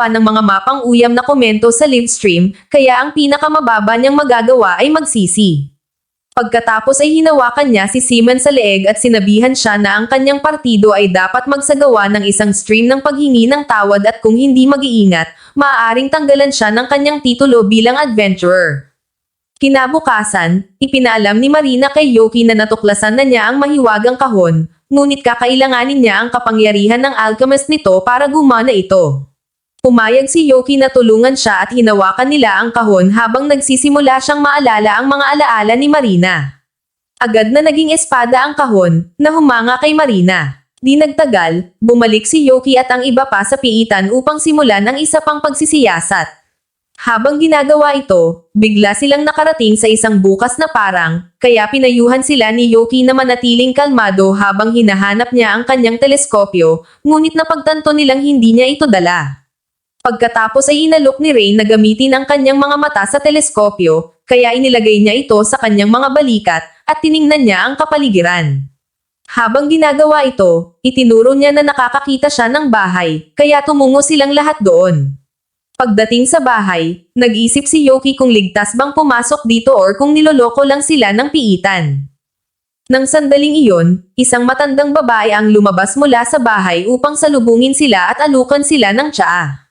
pa ng mga mapang uyam na komento sa livestream, kaya ang pinakamababa niyang magagawa ay magsisi. Pagkatapos ay hinawakan niya si Simon sa leeg at sinabihan siya na ang kanyang partido ay dapat magsagawa ng isang stream ng paghingi ng tawad at kung hindi mag-iingat, maaaring tanggalan siya ng kanyang titulo bilang adventurer. Kinabukasan, ipinaalam ni Marina kay Yoki na natuklasan na niya ang mahiwagang kahon, ngunit kakailanganin niya ang kapangyarihan ng alchemist nito para gumana ito. Pumayag si Yoki na tulungan siya at hinawakan nila ang kahon habang nagsisimula siyang maalala ang mga alaala ni Marina. Agad na naging espada ang kahon, na humanga kay Marina. Di nagtagal, bumalik si Yoki at ang iba pa sa piitan upang simulan ang isa pang pagsisiyasat. Habang ginagawa ito, bigla silang nakarating sa isang bukas na parang, kaya pinayuhan sila ni Yoki na manatiling kalmado habang hinahanap niya ang kanyang teleskopyo, ngunit napagtanto nilang hindi niya ito dala. Pagkatapos ay inalok ni Rain na gamitin ang kanyang mga mata sa teleskopyo, kaya inilagay niya ito sa kanyang mga balikat, at tiningnan niya ang kapaligiran. Habang ginagawa ito, itinuro niya na nakakakita siya ng bahay, kaya tumungo silang lahat doon. Pagdating sa bahay, nag-isip si Yoki kung ligtas bang pumasok dito or kung niloloko lang sila ng piitan. Nang sandaling iyon, isang matandang babae ang lumabas mula sa bahay upang salubungin sila at alukan sila ng tsaa.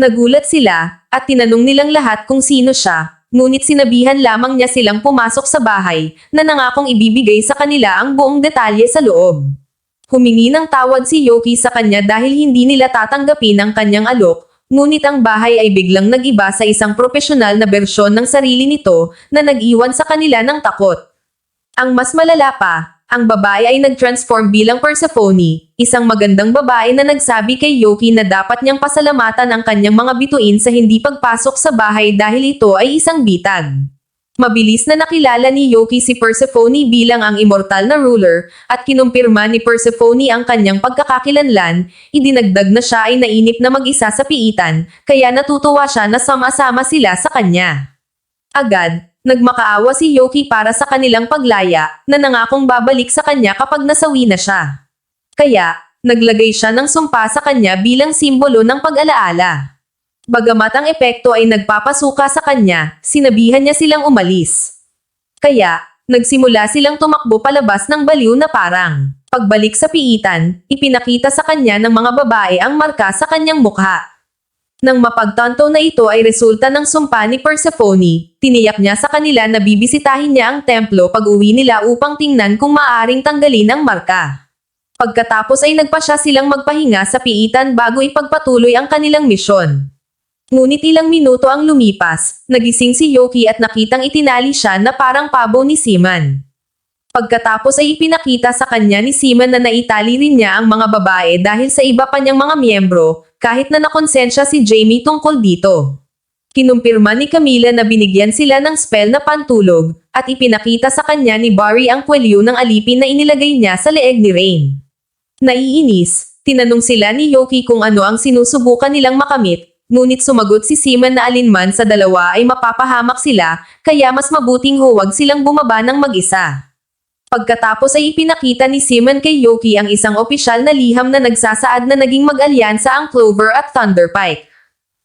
Nagulat sila, at tinanong nilang lahat kung sino siya, ngunit sinabihan lamang niya silang pumasok sa bahay, na nangakong ibibigay sa kanila ang buong detalye sa loob. Humingi ng tawad si Yoki sa kanya dahil hindi nila tatanggapin ang kanyang alok, ngunit ang bahay ay biglang nag-iba sa isang propesyonal na bersyon ng sarili nito na nag-iwan sa kanila ng takot. Ang mas malala pa, ang babae ay nag-transform bilang Persephone, isang magandang babae na nagsabi kay Yoki na dapat niyang pasalamatan ang kanyang mga bituin sa hindi pagpasok sa bahay dahil ito ay isang bitag. Mabilis na nakilala ni Yoki si Persephone bilang ang immortal na ruler, at kinumpirma ni Persephone ang kanyang pagkakakilanlan, idinagdag na siya ay nainip na mag-isa sa piitan, kaya natutuwa siya na sama-sama sila sa kanya. Agad, nagmakaawa si Yoki para sa kanilang paglaya, na nangakong babalik sa kanya kapag nasawi na siya. Kaya, naglagay siya ng sumpa sa kanya bilang simbolo ng pag-alaala. Bagamat ang epekto ay nagpapasuka sa kanya, sinabihan niya silang umalis. Kaya, nagsimula silang tumakbo palabas ng baliw na parang. Pagbalik sa piitan, ipinakita sa kanya ng mga babae ang marka sa kanyang mukha. Nang mapagtanto na ito ay resulta ng sumpa ni Persephone, tiniyak niya sa kanila na bibisitahin niya ang templo pag-uwi nila upang tingnan kung maaaring tanggalin ang marka. Pagkatapos ay nagpasya silang magpahinga sa piitan bago ipagpatuloy ang kanilang misyon. Ngunit ilang minuto ang lumipas, nagising si Yoki at nakitang itinali siya na parang pabo ni Simon. Pagkatapos ay ipinakita sa kanya ni Simon na naitali rin niya ang mga babae dahil sa iba pa niyang mga miyembro, kahit na nakonsensya si Jamie tungkol dito. Kinumpirma ni Camila na binigyan sila ng spell na pantulog, at ipinakita sa kanya ni Barry ang kwelyo ng alipin na inilagay niya sa leeg ni Rain. Naiinis, tinanong sila ni Yoki kung ano ang sinusubukan nilang makamit, ngunit sumagot si Simon na alinman sa dalawa ay mapapahamak sila, kaya mas mabuting huwag silang bumaba ng mag-isa. Pagkatapos ay ipinakita ni Simon kay Yoki ang isang opisyal na liham na nagsasaad na naging mag-alyansa ang Clover at Thunderpike.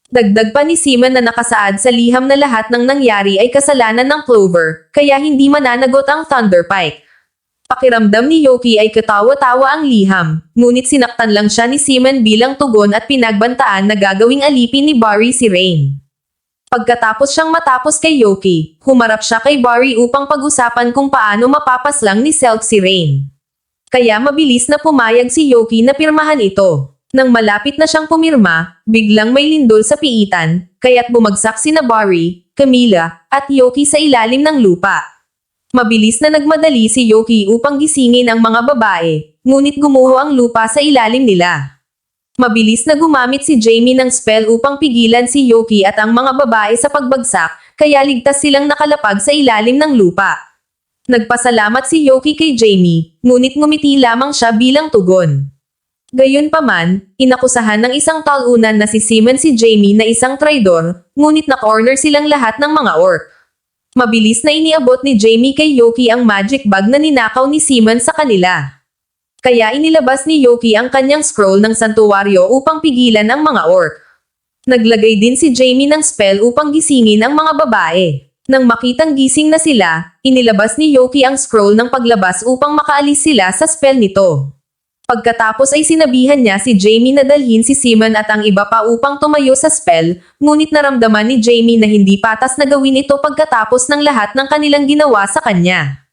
Dagdag pa ni Simon na nakasaad sa liham na lahat ng nangyari ay kasalanan ng Clover, kaya hindi mananagot ang Thunderpike. Pakiramdam ni Yoki ay katawa-tawa ang liham, ngunit sinaktan lang siya ni Simon bilang tugon at pinagbantaan na gagawing alipin ni Barry si Rain. Pagkatapos siyang matapos kay Yoki, humarap siya kay Barry upang pag-usapan kung paano mapapaslang ni Selk si Rain. Kaya mabilis na pumayag si Yoki na pirmahan ito. Nang malapit na siyang pumirma, biglang may lindol sa piitan, kaya't bumagsak sina Barry, Camila, at Yoki sa ilalim ng lupa. Mabilis na nagmadali si Yoki upang gisingin ang mga babae, ngunit gumuho ang lupa sa ilalim nila. Mabilis na gumamit si Jamie ng spell upang pigilan si Yoki at ang mga babae sa pagbagsak, kaya ligtas silang nakalapag sa ilalim ng lupa. Nagpasalamat si Yoki kay Jamie, ngunit ngumiti lamang siya bilang tugon. Gayunpaman, inakusahan ng isang talunan na si Simon si Jamie na isang traidor, ngunit na-corner silang lahat ng mga orc. Mabilis na iniabot ni Jamie kay Yoki ang magic bag na ninakaw ni Simon sa kanila. Kaya inilabas ni Yoki ang kanyang scroll ng santuwaryo upang pigilan ang mga orc. Naglagay din si Jamie ng spell upang gisingin ang mga babae. Nang makitang gising na sila, inilabas ni Yoki ang scroll ng paglabas upang makaalis sila sa spell nito. Pagkatapos ay sinabihan niya si Jamie na dalhin si Simon at ang iba pa upang tumayo sa spell, ngunit naramdaman ni Jamie na hindi patas na gawin ito pagkatapos ng lahat ng kanilang ginawa sa kanya.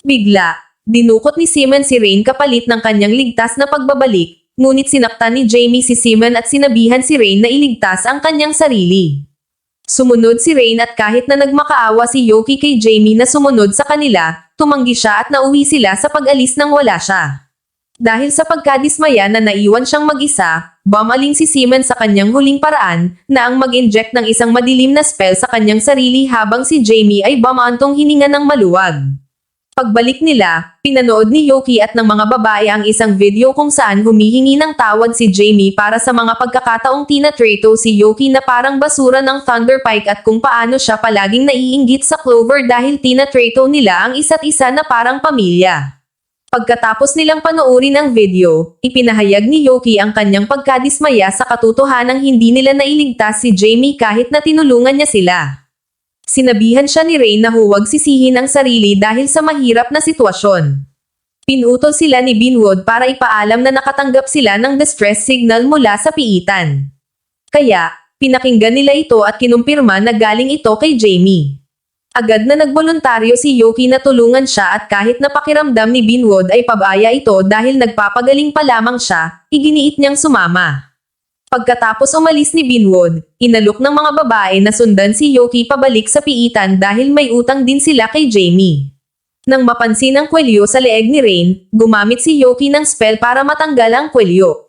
Bigla, dinukot ni Simon si Rain kapalit ng kanyang ligtas na pagbabalik, ngunit sinaktan ni Jamie si Simon at sinabihan si Rain na iligtas ang kanyang sarili. Sumunod si Rain at kahit na nagmakaawa si Yoki kay Jamie na sumunod sa kanila, tumanggi siya at nauwi sila sa pag-alis nang wala siya. Dahil sa pagkadismaya na naiwan siyang mag-isa, bumaling si Simon sa kanyang huling paraan, na ang mag-inject ng isang madilim na spell sa kanyang sarili habang si Jamie ay bumaantong hininga ng maluwag. Pagbalik nila, pinanood ni Yoki at ng mga babae ang isang video kung saan humihingi ng tawad si Jamie para sa mga pagkakataong tinatrato si Yoki na parang basura ng Thunderpike at kung paano siya palaging naiinggit sa Clover dahil tinatrato nila ang isa't isa na parang pamilya. Pagkatapos nilang panoorin ang video, ipinahayag ni Yoki ang kanyang pagkadismaya sa katotohanang hindi nila nailigtas si Jamie kahit na tinulungan niya sila. Sinabihan siya ni Rain na huwag sisihin ang sarili dahil sa mahirap na sitwasyon. Pinutol sila ni Binwood para ipaalam na nakatanggap sila ng distress signal mula sa piitan. Kaya, pinakinggan nila ito at kinumpirma na galing ito kay Jamie. Agad na nagboluntaryo si Yoki na tulungan siya at kahit na pakiramdam ni Binwood ay pabaya ito dahil nagpapagaling pa lamang siya, iginiit niyang sumama. Pagkatapos umalis ni Binwood, inalok ng mga babae na sundan si Yoki pabalik sa piitan dahil may utang din sila kay Jamie. Nang mapansin ang kwelyo sa leeg ni Rain, gumamit si Yoki ng spell para matanggal ang kwelyo.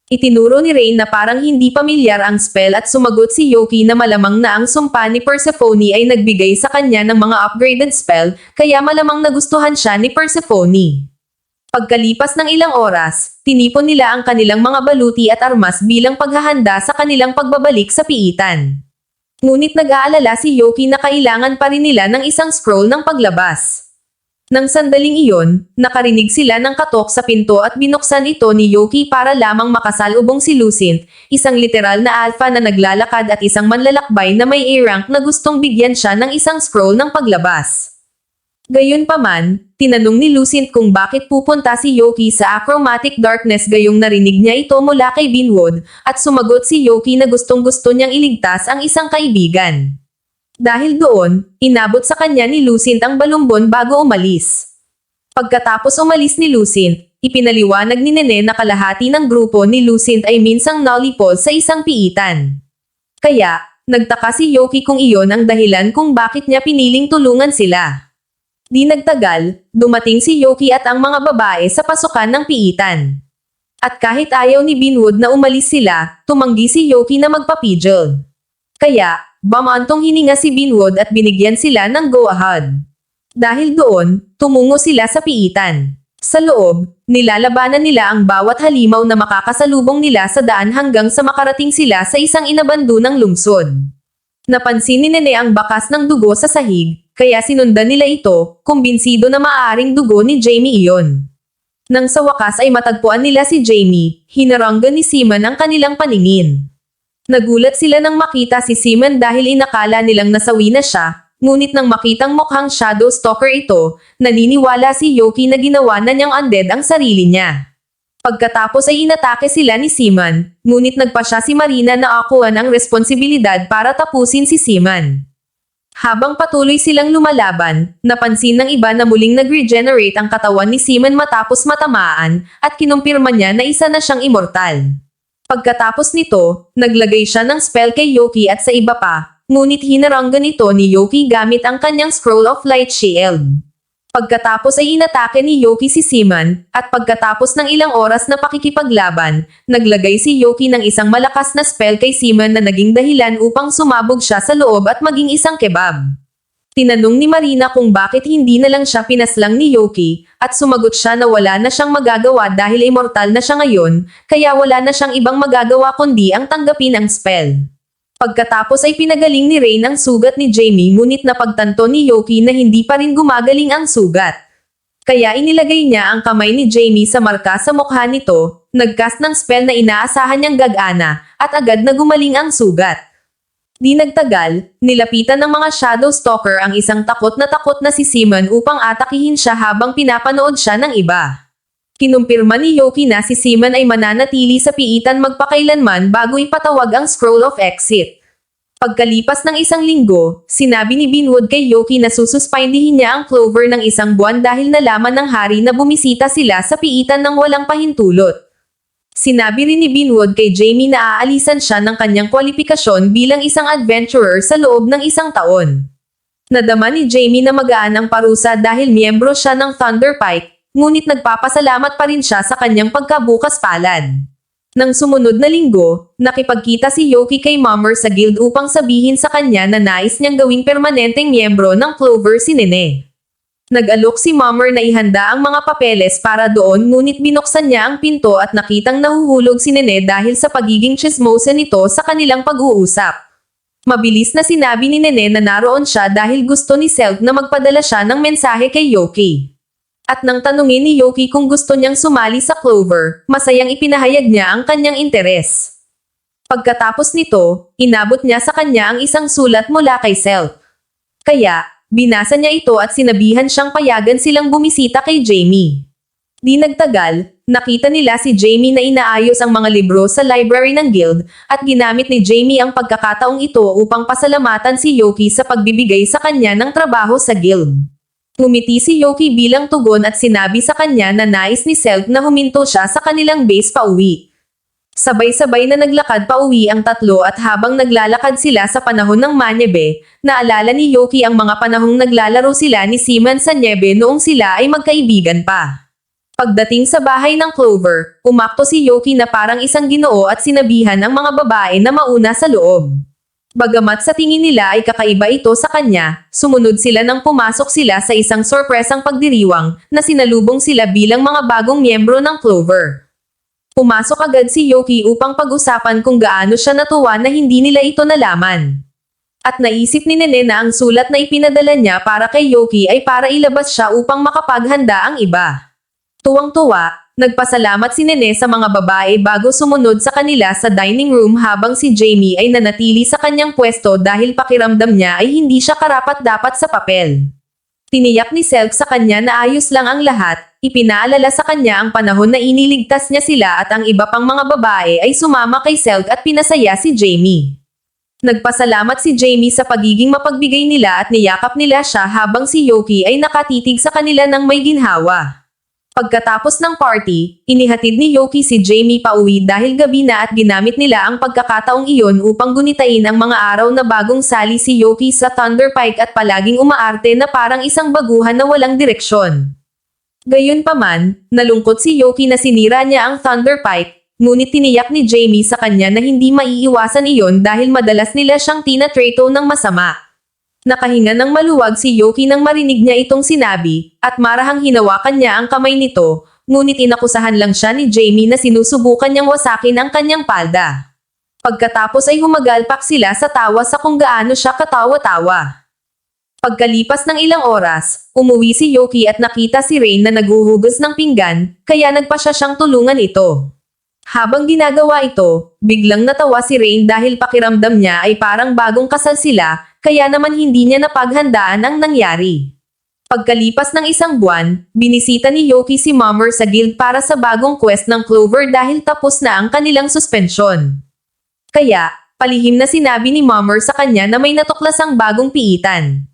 Itinuro ni Rain na parang hindi pamilyar ang spell at sumagot si Yoki na malamang na ang sumpa ni Persephone ay nagbigay sa kanya ng mga upgraded spell, kaya malamang nagustuhan siya ni Persephone. Pagkalipas ng ilang oras, tinipon nila ang kanilang mga baluti at armas bilang paghahanda sa kanilang pagbabalik sa piitan. Ngunit nag-aalala si Yoki na kailangan pa rin nila ng isang scroll ng paglabas. Nang sandaling iyon, nakarinig sila ng katok sa pinto at binuksan ito ni Yoki para lamang makasalubong si Lucint, isang literal na alpha na naglalakad at isang manlalakbay na may A-rank na gustong bigyan siya ng isang scroll ng paglabas. Gayunpaman, tinanong ni Lucint kung bakit pupunta si Yoki sa Achromatic Darkness gayong narinig niya ito mula kay Binwood, at sumagot si Yoki na gustong-gusto niyang iligtas ang isang kaibigan. Dahil doon, inabot sa kanya ni Lucint ang balumbon bago umalis. Pagkatapos umalis ni Lucint, ipinaliwanag ni Nene na kalahati ng grupo ni Lucint ay minsang nolipol sa isang piitan. Kaya, nagtaka si Yoki kung iyon ang dahilan kung bakit niya piniling tulungan sila. Di nagtagal, dumating si Yoki at ang mga babae sa pasukan ng piitan. At kahit ayaw ni Binwood na umalis sila, tumanggi si Yoki na magpapigil. Kaya, bumaantong hininga si Binwood at binigyan sila ng go-ahead. Dahil doon, tumungo sila sa piitan. Sa loob, nilalabanan nila ang bawat halimaw na makakasalubong nila sa daan hanggang sa makarating sila sa isang inabandonang lungsod. Napansin ni Nene ang bakas ng dugo sa sahig, kaya sinundan nila ito, kumbinsido na maaaring dugo ni Jamie iyon. Nang sa wakas ay matagpuan nila si Jamie, hinaranggan ni Simon ang kanilang paningin. Nagulat sila nang makita si Simon dahil inakala nilang nasawi na siya, ngunit nang makitang mukhang Shadow Stalker ito, naniniwala si Yoki na ginawa na niyang undead ang sarili niya. Pagkatapos ay inatake sila ni Simon, ngunit nagpasya si Marina na akuan ang responsibilidad para tapusin si Simon. Habang patuloy silang lumalaban, napansin ng iba na muling nag-regenerate ang katawan ni Simon matapos matamaan, at kinumpirma niya na isa na siyang immortal. Pagkatapos nito, naglagay siya ng spell kay Yoki at sa iba pa, ngunit hinaranggan ito ni Yoki gamit ang kanyang Scroll of Light Shield. Pagkatapos ay inatake ni Yoki si Simon, at pagkatapos ng ilang oras na pakikipaglaban, naglagay si Yoki ng isang malakas na spell kay Simon na naging dahilan upang sumabog siya sa loob at maging isang kebab. Tinanong ni Marina kung bakit hindi na lang siya pinaslang ni Yoki, at sumagot siya na wala na siyang magagawa dahil immortal na siya ngayon, kaya wala na siyang ibang magagawa kundi ang tanggapin ang spell. Pagkatapos ay pinagaling ni Rain ang sugat ni Jamie ngunit napagtanto ni Yoki na hindi pa rin gumagaling ang sugat. Kaya inilagay niya ang kamay ni Jamie sa marka sa mukha nito, nagcast ng spell na inaasahan niyang gagana, at agad na gumaling ang sugat. Di nagtagal, nilapitan ng mga Shadow Stalker ang isang takot na si Simon upang atakihin siya habang pinapanood siya ng iba. Kinumpirma ni Yoki na si Simon ay mananatili sa piitan magpakailanman bago ipatawag ang Scroll of Exit. Pagkalipas ng isang linggo, sinabi ni Binwood kay Yoki na sususpindihin niya ang Clover ng isang buwan dahil nalaman ng hari na bumisita sila sa piitan ng walang pahintulot. Sinabi rin ni Binwood kay Jamie na aalisan siya ng kanyang kwalifikasyon bilang isang adventurer sa loob ng isang taon. Nadama ni Jamie na magaan ang parusa dahil miyembro siya ng Thunderpike, ngunit nagpapasalamat pa rin siya sa kanyang pagkabukas palad. Nang sumunod na linggo, nakipagkita si Yoki kay Mummer sa guild upang sabihin sa kanya na nais niyang gawing permanenteng miyembro ng Clover si Nene. Nag-alok si Mummer na ihanda ang mga papeles para doon ngunit binuksan niya ang pinto at nakitang nahuhulog si Nene dahil sa pagiging chismosa nito sa kanilang pag-uusap. Mabilis na sinabi ni Nene na naroon siya dahil gusto ni Selk na magpadala siya ng mensahe kay Yoki. At nang tanungin ni Yoki kung gusto niyang sumali sa Clover, masayang ipinahayag niya ang kanyang interes. Pagkatapos nito, inabot niya sa kanya ang isang sulat mula kay Selk. Kaya, binasa niya ito at sinabihan siyang payagan silang bumisita kay Jamie. Di nagtagal, nakita nila si Jamie na inaayos ang mga libro sa library ng guild, at ginamit ni Jamie ang pagkakataong ito upang pasalamatan si Yoki sa pagbibigay sa kanya ng trabaho sa guild. Ngumiti si Yoki bilang tugon at sinabi sa kanya na nais ni Selk na huminto siya sa kanilang base pauwi. Sabay-sabay na naglakad pauwi ang tatlo at habang naglalakad sila sa panahon ng manyebe, naalala ni Yoki ang mga panahong naglalaro sila ni Simon sa nyebe noong sila ay magkaibigan pa. Pagdating sa bahay ng Clover, umakto si Yoki na parang isang ginoo at sinabihan ang mga babae na mauna sa loob. Bagamat sa tingin nila ay kakaiba ito sa kanya, sumunod sila nang pumasok sila sa isang sorpresang pagdiriwang na sinalubong sila bilang mga bagong miyembro ng Clover. Pumasok agad si Yoki upang pag-usapan kung gaano siya natuwa na hindi nila ito nalaman. At naisip ni Nene na ang sulat na ipinadala niya para kay Yoki ay para ilabas siya upang makapaghanda ang iba. Tuwang-tuwa, nagpasalamat si Nene sa mga babae bago sumunod sa kanila sa dining room habang si Jamie ay nanatili sa kanyang pwesto dahil pakiramdam niya ay hindi siya karapat-dapat sa papel. Tiniyak ni Selk sa kanya na ayos lang ang lahat, ipinaalala sa kanya ang panahon na iniligtas niya sila at ang iba pang mga babae ay sumama kay Selk at pinasaya si Jamie. Nagpasalamat si Jamie sa pagiging mapagbigay nila at niyakap nila siya habang si Yoki ay nakatitig sa kanila ng may ginhawa. Pagkatapos ng party, inihatid ni Yoki si Jamie pauwi dahil gabi na at ginamit nila ang pagkakataong iyon upang gunitain ang mga araw na bagong sali si Yoki sa Thunderpike at palaging umaarte na parang isang baguhan na walang direksyon. Gayunpaman, nalungkot si Yoki na sinira niya ang Thunderpike, ngunit tiniyak ni Jamie sa kanya na hindi maiiwasan iyon dahil madalas nila siyang tinatrato ng masama. Nakahinga ng maluwag si Yoki nang marinig niya itong sinabi, at marahang hinawakan niya ang kamay nito, ngunit inakusahan lang siya ni Jamie na sinusubukan niyang wasakin ang kanyang palda. Pagkatapos ay humagalpak sila sa tawa sa kung gaano siya katawa-tawa. Pagkalipas ng ilang oras, umuwi si Yoki at nakita si Rain na naghuhugas ng pinggan, kaya nagpa siya siyang tulungan ito. Habang ginagawa ito, biglang natawa si Rain dahil pakiramdam niya ay parang bagong kasal sila, kaya naman hindi niya napaghandaan ang nangyari. Pagkalipas ng isang buwan, binisita ni Yoki si Mummer sa guild para sa bagong quest ng Clover dahil tapos na ang kanilang suspensyon. Kaya, palihim na sinabi ni Mummer sa kanya na may natuklasang bagong piitan.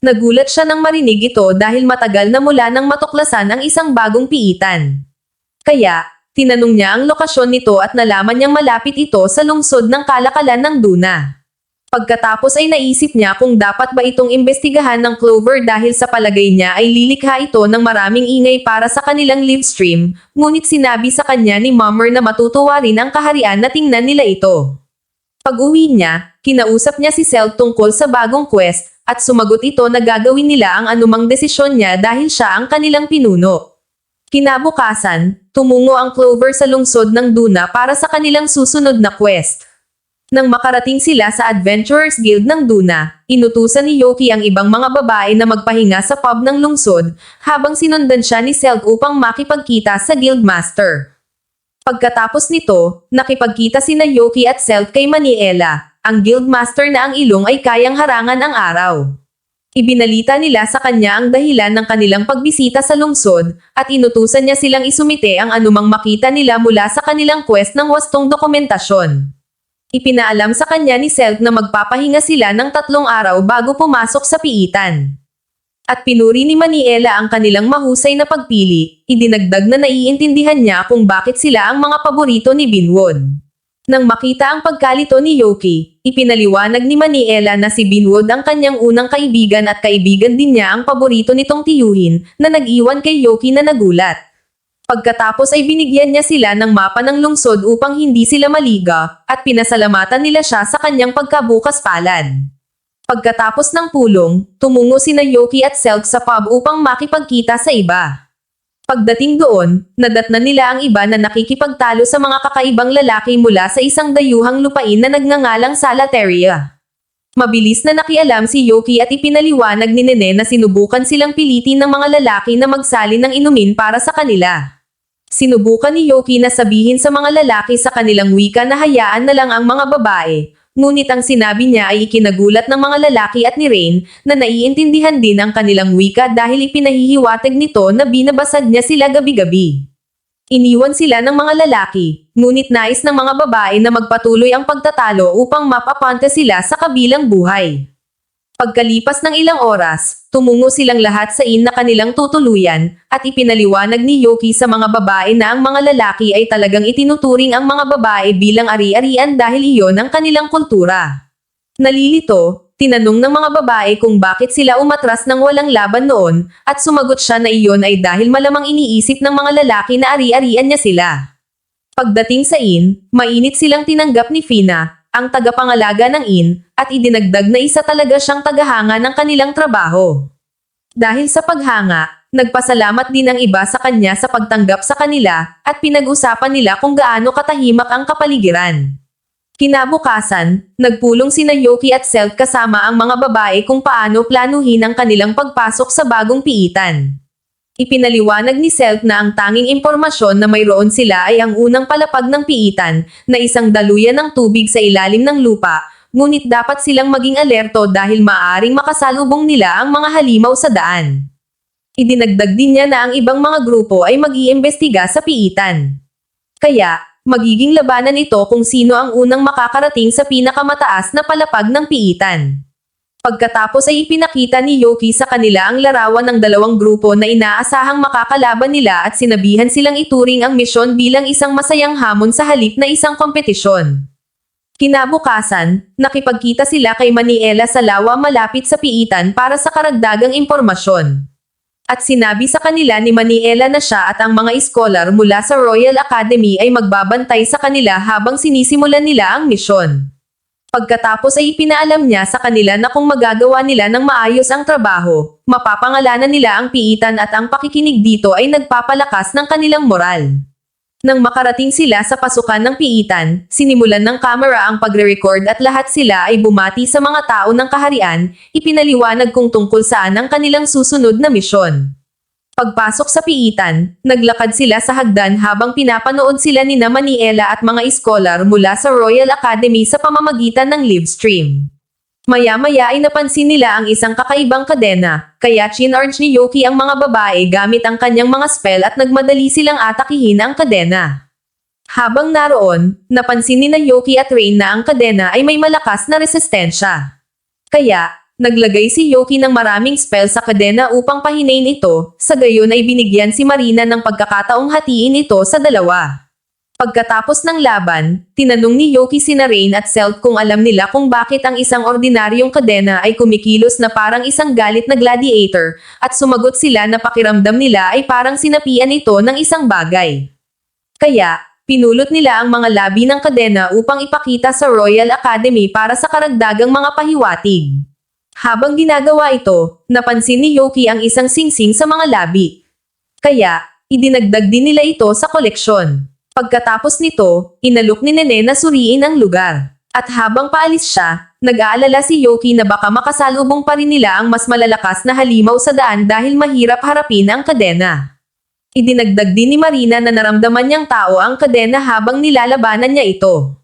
Nagulat siya nang marinig ito dahil matagal na mula nang matuklasan ang isang bagong piitan. Kaya, tinanong niya ang lokasyon nito at nalaman niyang malapit ito sa lungsod ng kalakalan ng Duna. Pagkatapos ay naisip niya kung dapat ba itong imbestigahan ng Clover dahil sa palagay niya ay lilikha ito ng maraming ingay para sa kanilang live stream, ngunit sinabi sa kanya ni Mummer na matutuwa rin ang kaharian na tingnan nila ito. Pag-uwi niya, kinausap niya si Selk tungkol sa bagong quest, at sumagot ito na gagawin nila ang anumang desisyon niya dahil siya ang kanilang pinuno. Kinabukasan, tumungo ang Clover sa lungsod ng Duna para sa kanilang susunod na quest. Nang makarating sila sa Adventurers Guild ng Duna, inutusan ni Yoki ang ibang mga babae na magpahinga sa pub ng lungsod, habang sinundan siya ni Selk upang makipagkita sa Guildmaster. Pagkatapos nito, nakipagkita sina Yoki at Selk kay Maniela, ang Guildmaster na ang ilong ay kayang harangan ang araw. Ibinalita nila sa kanya ang dahilan ng kanilang pagbisita sa lungsod, at inutusan niya silang isumite ang anumang makita nila mula sa kanilang quest ng wastong dokumentasyon. Ipinaalam sa kanya ni Selk na magpapahinga sila ng 3 araw bago pumasok sa piitan. At pinuri ni Maniela ang kanilang mahusay na pagpili, idinagdag na naiintindihan niya kung bakit sila ang mga paborito ni Binwood. Nang makita ang pagkalito ni Yoki, ipinaliwanag ni Maniela na si Binwood ang kanyang unang kaibigan at kaibigan din niya ang paborito nitong tiyuhin, na nag-iwan kay Yoki na nagulat. Pagkatapos ay binigyan niya sila ng mapa ng lungsod upang hindi sila maliga, at pinasalamatan nila siya sa kanyang pagkabukas palad. Pagkatapos ng pulong, tumungo sina Yoki at Selk sa pub upang makipagkita sa iba. Pagdating doon, nadatnan nila ang iba na nakikipagtalo sa mga kakaibang lalaki mula sa isang dayuhang lupain na nagngangalang Salateria. Mabilis na nakialam si Yoki at ipinaliwanag ni Nene na sinubukan silang pilitin ng mga lalaki na magsalin ng inumin para sa kanila. Sinubukan ni Yoki na sabihin sa mga lalaki sa kanilang wika na hayaan na lang ang mga babae, ngunit ang sinabi niya ay ikinagulat ng mga lalaki at ni Rain, na naiintindihan din ang kanilang wika dahil ipinahihiwatig nito na binabasag niya sila gabi-gabi. Iniwan sila ng mga lalaki, ngunit nais ng mga babae na magpatuloy ang pagtatalo upang mapapante sila sa kabilang buhay. Pagkalipas ng ilang oras, tumungo silang lahat sa inn na kanilang tutuluyan, at ipinaliwanag ni Yoki sa mga babae na ang mga lalaki ay talagang itinuturing ang mga babae bilang ari-arian dahil iyon ang kanilang kultura. Nalilito, tinanong ng mga babae kung bakit sila umatras ng walang laban noon, at sumagot siya na iyon ay dahil malamang iniisip ng mga lalaki na ari-arian niya sila. Pagdating sa inn, mainit silang tinanggap ni Fina, ang tagapangalaga ng inn, at idinagdag na isa talaga siyang tagahanga ng kanilang trabaho. Dahil sa paghanga, nagpasalamat din ang iba sa kanya sa pagtanggap sa kanila, at pinag-usapan nila kung gaano katahimik ang kapaligiran. Kinabukasan, nagpulong sina Yoki at Selk kasama ang mga babae kung paano planuhin ang kanilang pagpasok sa bagong piitan. Ipinaliwanag ni Selk na ang tanging impormasyon na mayroon sila ay ang unang palapag ng piitan, na isang daluyan ng tubig sa ilalim ng lupa, ngunit dapat silang maging alerto dahil maaaring makasalubong nila ang mga halimaw sa daan. Idinagdag din niya na ang ibang mga grupo ay mag-iimbestiga sa piitan. Kaya, magiging labanan ito kung sino ang unang makakarating sa pinakamataas na palapag ng piitan. Pagkatapos ay ipinakita ni Yoki sa kanila ang larawan ng 2 grupo na inaasahang makakalaban nila at sinabihan silang ituring ang misyon bilang isang masayang hamon sa halip na isang kompetisyon. Kinabukasan, nakipagkita sila kay Maniela sa lawa malapit sa piitan para sa karagdagang impormasyon. At sinabi sa kanila ni Maniela na siya at ang mga iskolar mula sa Royal Academy ay magbabantay sa kanila habang sinisimulan nila ang misyon. Pagkatapos ay ipinaalam niya sa kanila na kung magagawa nila ng maayos ang trabaho, mapapangalanan nila ang piitan at ang pakikinig dito ay nagpapalakas ng kanilang moral. Nang makarating sila sa pasukan ng piitan, sinimulan ng kamera ang pagre-record at lahat sila ay bumati sa mga tao ng kaharian, ipinaliwanag kung tungkol saan ang kanilang susunod na misyon. Pagpasok sa piitan, naglakad sila sa hagdan habang pinapanood sila ni Maniela at mga iskolar mula sa Royal Academy sa pamamagitan ng livestream. Maya-maya ay napansin nila ang isang kakaibang kadena, kaya chinarge ni Yoki ang mga babae gamit ang kanyang mga spell at nagmadali silang atakihin ang kadena. Habang naroon, napansin ni Yoki at Rain na ang kadena ay may malakas na resistensya. Kaya, naglagay si Yoki ng maraming spell sa kadena upang pahinain ito, sa gayon ay binigyan si Marina ng pagkakataong hatiin ito sa 2. Pagkatapos ng laban, tinanong ni Yoki sina Rain at Selk kung alam nila kung bakit ang isang ordinaryong kadena ay kumikilos na parang isang galit na gladiator, at sumagot sila na pakiramdam nila ay parang sinapian ito ng isang bagay. Kaya, pinulot nila ang mga labi ng kadena upang ipakita sa Royal Academy para sa karagdagang mga pahiwatig. Habang ginagawa ito, napansin ni Yoki ang isang singsing sa mga labi. Kaya, idinagdag din nila ito sa koleksyon. Pagkatapos nito, inalok ni Nene na suriin ang lugar. At habang paalis siya, nag-aalala si Yoki na baka makasalubong pa rin nila ang mas malalakas na halimaw sa daan dahil mahirap harapin ang kadena. Idinagdag din ni Marina na naramdaman niyang tao ang kadena habang nilalabanan niya ito.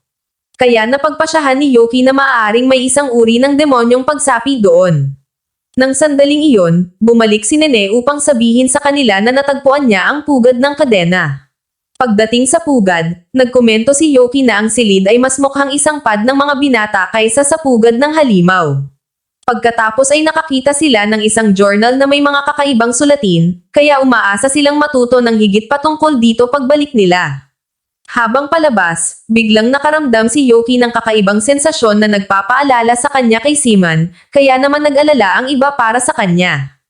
Kaya napagpasyahan ni Yoki na maaaring may isang uri ng demonyong pagsapi doon. Nang sandaling iyon, bumalik si Nene upang sabihin sa kanila na natagpuan niya ang pugad ng kadena. Pagdating sa pugad, nagkomento si Yoki na ang silid ay mas mukhang isang pad ng mga binata kaysa sa pugad ng halimaw. Pagkatapos ay nakakita sila ng isang journal na may mga kakaibang sulatin, kaya umaasa silang matuto ng higit patungkol dito pagbalik nila. Habang palabas, biglang nakaramdam si Yoki ng kakaibang sensasyon na nagpapaalala sa kanya kay Simon, kaya naman nag-alala ang iba para sa kanya.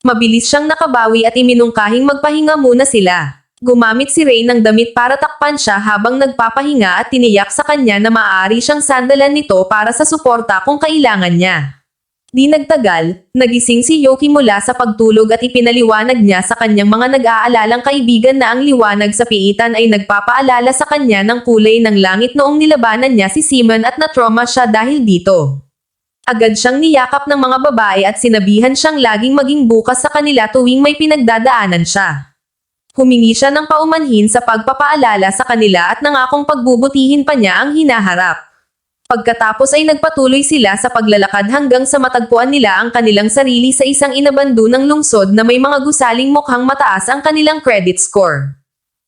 Mabilis siyang nakabawi at iminungkahing magpahinga muna sila. Gumamit si Rain ng damit para takpan siya habang nagpapahinga at tiniyak sa kanya na maaari siyang sandalan nito para sa suporta kung kailangan niya. Di nagtagal, nagising si Yoki mula sa pagtulog at ipinaliwanag niya sa kanyang mga nag-aalalang kaibigan na ang liwanag sa piitan ay nagpapaalala sa kanya ng kulay ng langit noong nilabanan niya si Simon at na-trauma siya dahil dito. Agad siyang niyakap ng mga babae at sinabihan siyang laging maging bukas sa kanila tuwing may pinagdadaanan siya. Humingi siya ng paumanhin sa pagpapaalala sa kanila at nangakong pagbubutihin pa niya ang hinaharap. Pagkatapos ay nagpatuloy sila sa paglalakad hanggang sa matagpuan nila ang kanilang sarili sa isang inabandonang lungsod na may mga gusaling mukhang mataas ang kanilang credit score.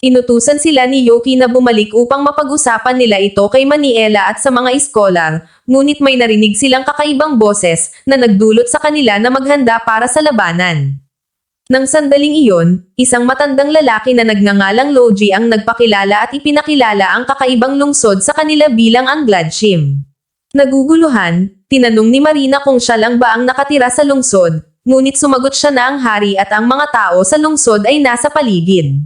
Inutusan sila ni Yoki na bumalik upang mapag-usapan nila ito kay Maniela at sa mga iskolar, ngunit may narinig silang kakaibang boses na nagdulot sa kanila na maghanda para sa labanan. Nang sandaling iyon, isang matandang lalaki na nagngangalang Logie ang nagpakilala at ipinakilala ang kakaibang lungsod sa kanila bilang ang Gladshim. Naguguluhan, tinanong ni Marina kung siya lang ba ang nakatira sa lungsod, ngunit sumagot siya na ang hari at ang mga tao sa lungsod ay nasa paligid.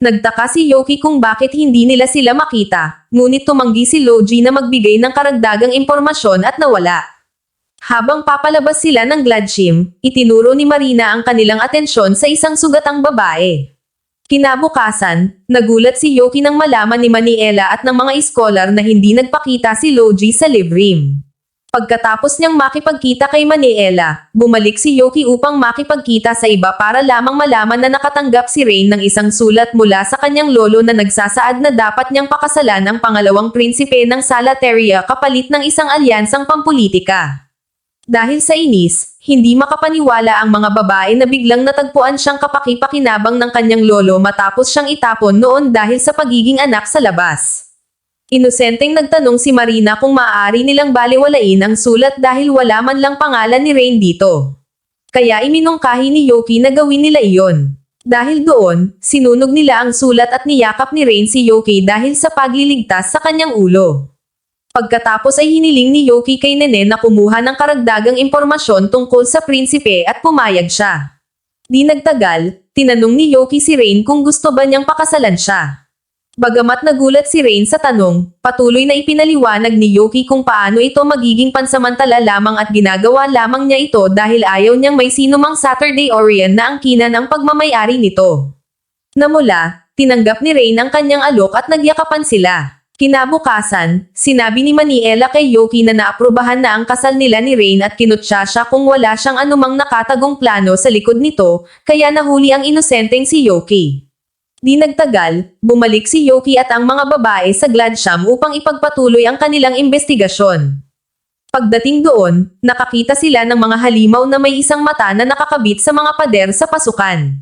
Nagtaka si Yoki kung bakit hindi nila sila makita, ngunit tumanggi si Logie na magbigay ng karagdagang impormasyon at nawala. Habang papalabas sila ng Gladshim, itinuro ni Marina ang kanilang atensyon sa isang sugatang babae. Kinabukasan, nagulat si Yoki nang malaman ni Maniela at ng mga iskolar na hindi nagpakita si Logie sa livrim. Pagkatapos niyang makipagkita kay Maniela, bumalik si Yoki upang makipagkita sa iba para lamang malaman na nakatanggap si Rain ng isang sulat mula sa kanyang lolo na nagsasaad na dapat niyang pakasalan ang pangalawang prinsipe ng Salateria kapalit ng isang alyansang pampulitika. Dahil sa inis, hindi makapaniwala ang mga babae na biglang natagpuan siyang kapaki-pakinabang ng kanyang lolo matapos siyang itapon noon dahil sa pagiging anak sa labas. Inosenteng nagtanong si Marina kung maaari nilang balewalain ang sulat dahil wala man lang pangalan ni Rain dito. Kaya iminungkahi ni Yoki na gawin nila iyon. Dahil doon, sinunog nila ang sulat at niyakap ni Rain si Yoki dahil sa pagliligtas sa kanyang ulo. Pagkatapos ay hiniling ni Yoki kay Nene na kumuha ng karagdagang impormasyon tungkol sa prinsipe at pumayag siya. Di nagtagal, tinanong ni Yoki si Rain kung gusto ba niyang pakasalan siya. Bagamat nagulat si Rain sa tanong, patuloy na ipinaliwanag ni Yoki kung paano ito magiging pansamantala lamang at ginagawa lamang niya ito dahil ayaw niyang may sinumang Saturday Orion na angkinan ang pagmamayari nito. Namula, tinanggap ni Rain ang kanyang alok at nagyakapan sila. Kinabukasan, sinabi ni Maniela kay Yoki na naaprubahan na ang kasal nila ni Rain at kinutya siya kung wala siyang anumang nakatagong plano sa likod nito, kaya nahuli ang inosenteng si Yoki. Di nagtagal, bumalik si Yoki at ang mga babae sa Gladsham upang ipagpatuloy ang kanilang investigasyon. Pagdating doon, nakakita sila ng mga halimaw na may isang mata na nakakabit sa mga pader sa pasukan.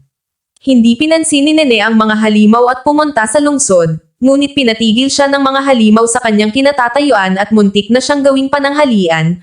Hindi pinansin ni Nene ang mga halimaw at pumunta sa lungsod, ngunit pinatigil siya ng mga halimaw sa kanyang kinatatayuan at muntik na siyang gawing pananghalian,